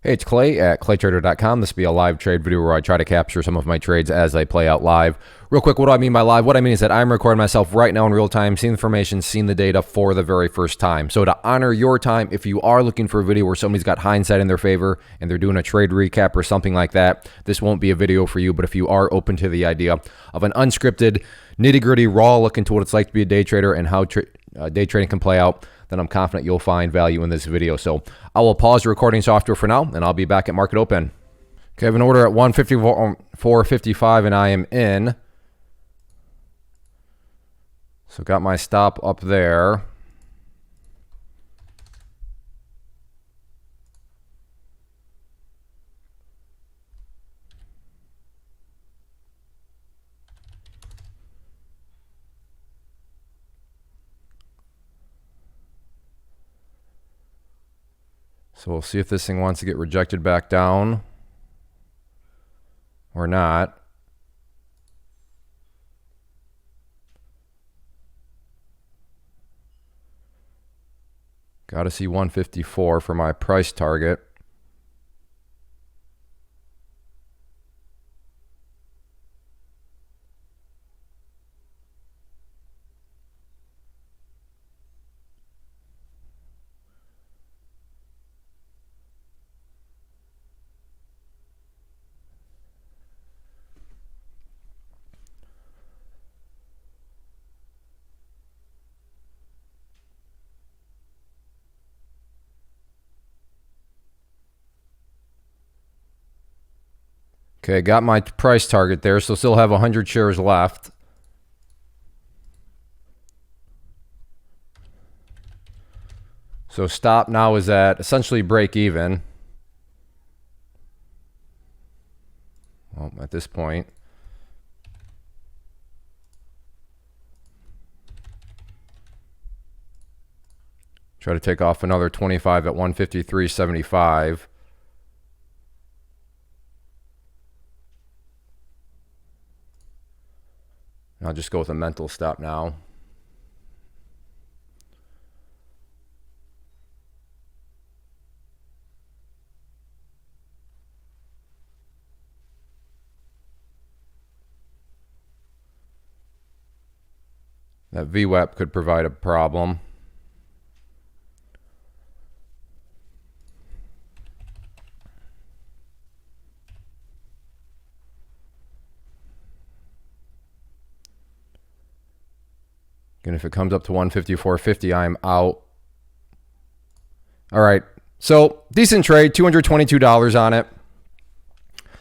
Hey, it's Clay at claytrader.com. This will be a live trade video where I try to capture some of my trades as they play out live. Real quick, what do I mean by live? What I mean is that I'm recording myself right now in real time, seeing information, seeing the data for the very first time. So to honor your time, if you are looking for a video where somebody's got hindsight in their favor and they're doing a trade recap or something like that, this won't be a video for you. But if you are open to the idea of an unscripted, nitty-gritty, raw look into what it's like to be a day trader and how day trading can play out, then I'm confident you'll find value in this video. So I will pause the recording software for now, and I'll be back at market open. Okay, I have an order at 154.55, and I am in. So got my stop up there. So we'll see if this thing wants to get rejected back down or not. Got to see 154 for my price target. Okay, got my price target there, so still have 100 shares left. So stop now is at essentially break even. Well, at this point. Try to take off another 25 at 153.75. I'll just go with a mental stop now. That VWAP could provide a problem. And if it comes up to 154.50, I'm out. All right. So decent trade, $222 on it.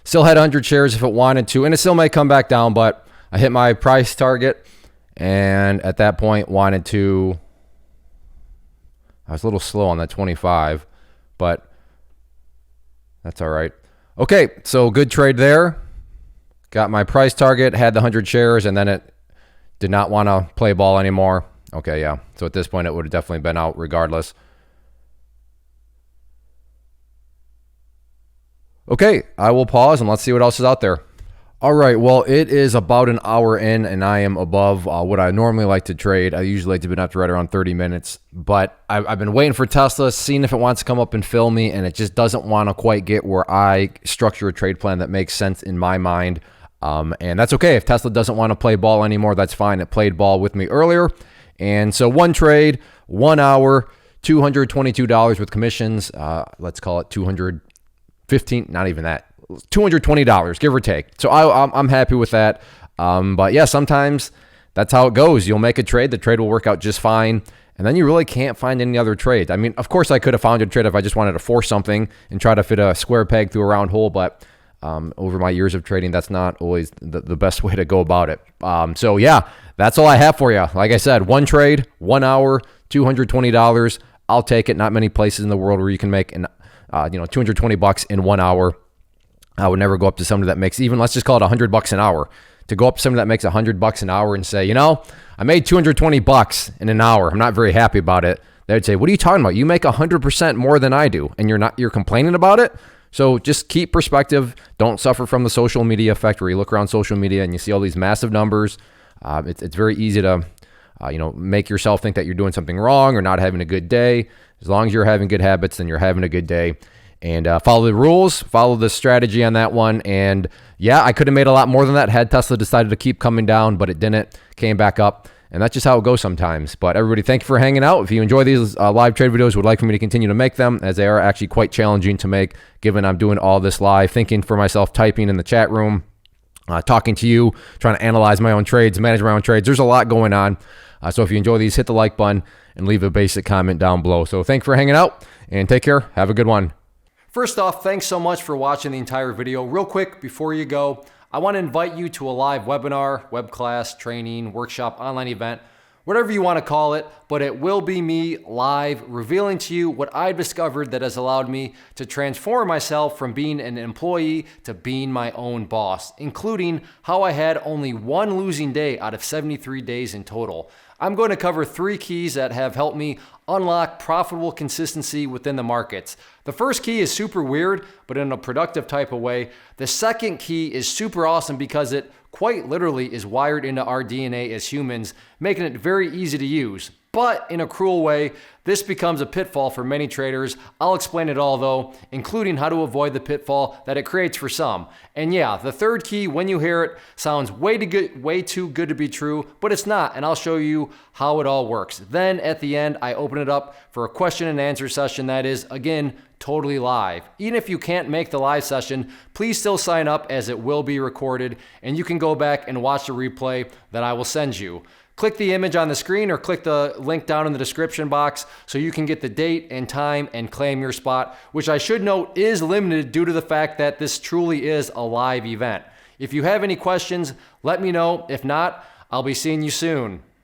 Still had 100 shares if it wanted to, and it still may come back down, but I hit my price target, and at that point wanted to. I was a little slow on that 25, but that's all right. Okay, so good trade there. Got my price target, had the 100 shares, and then it did not want to play ball anymore. Okay, yeah. So at this point, it would have definitely been out regardless. Okay, I will pause and let's see what else is out there. All right, well, it is about an hour in, and I am above what I normally like to trade. I usually like to be up to right around 30 minutes, but I've been waiting for Tesla, seeing if it wants to come up and fill me, and it just doesn't want to quite get where I structure a trade plan that makes sense in my mind. And that's okay. If Tesla doesn't want to play ball anymore, that's fine. It played ball with me earlier. And so one trade, 1 hour, $222 with commissions. Let's call it $215, not even that, $220, give or take. So I'm happy with that. But yeah, sometimes that's how it goes. You'll make a trade. The trade will work out just fine. And then you really can't find any other trades. I mean, of course I could have found a trade if I just wanted to force something and try to fit a square peg through a round hole, but over my years of trading, that's not always the best way to go about it. So yeah, that's all I have for you. Like I said, one trade, 1 hour, $220. I'll take it. Not many places in the world where you can make an, $220 in 1 hour. I would never go up to somebody that makes even, let's just call it $100 an hour. To go up to somebody that makes $100 an hour and say, I made $220 in an hour. I'm not very happy about it. They'd say, what are you talking about? You make 100% more than I do, and you're complaining about it. So just keep perspective. Don't suffer from the social media effect where you look around social media and you see all these massive numbers. It's very easy to, make yourself think that you're doing something wrong or not having a good day. As long as you're having good habits, then you're having a good day. and follow the rules, follow the strategy on that one. And yeah, I could have made a lot more than that had Tesla decided to keep coming down, but it didn't, came back up. And that's just how it goes sometimes. But everybody, thank you for hanging out. If you enjoy these live trade videos, would like for me to continue to make them, as they are actually quite challenging to make, given I'm doing all this live, thinking for myself, typing in the chat room, talking to you, trying to analyze my own trades, manage my own trades. There's a lot going on. So if you enjoy these, hit the like button and leave a basic comment down below. So thanks for hanging out, and take care. Have a good one. First off, thanks so much for watching the entire video. Real quick, before you go, I want to invite you to a live webinar, web class, training, workshop, online event, whatever you want to call it, but it will be me live revealing to you what I've discovered that has allowed me to transform myself from being an employee to being my own boss, including how I had only one losing day out of 73 days in total. I'm going to cover 3 keys that have helped me unlock profitable consistency within the markets. The first key is super weird, but in a productive type of way. The second key is super awesome because it quite literally is wired into our DNA as humans, making it very easy to use. But in a cruel way, this becomes a pitfall for many traders. I'll explain it all though, including how to avoid the pitfall that it creates for some. And yeah, the third key, when you hear it, sounds way too good to be true, but it's not, and I'll show you how it all works. Then at the end, I open it up for a question and answer session that is, again, totally live. Even if you can't make the live session, please still sign up, as it will be recorded, and you can go back and watch the replay that I will send you. Click the image on the screen or click the link down in the description box so you can get the date and time and claim your spot, which I should note is limited due to the fact that this truly is a live event. If you have any questions, let me know. If not, I'll be seeing you soon.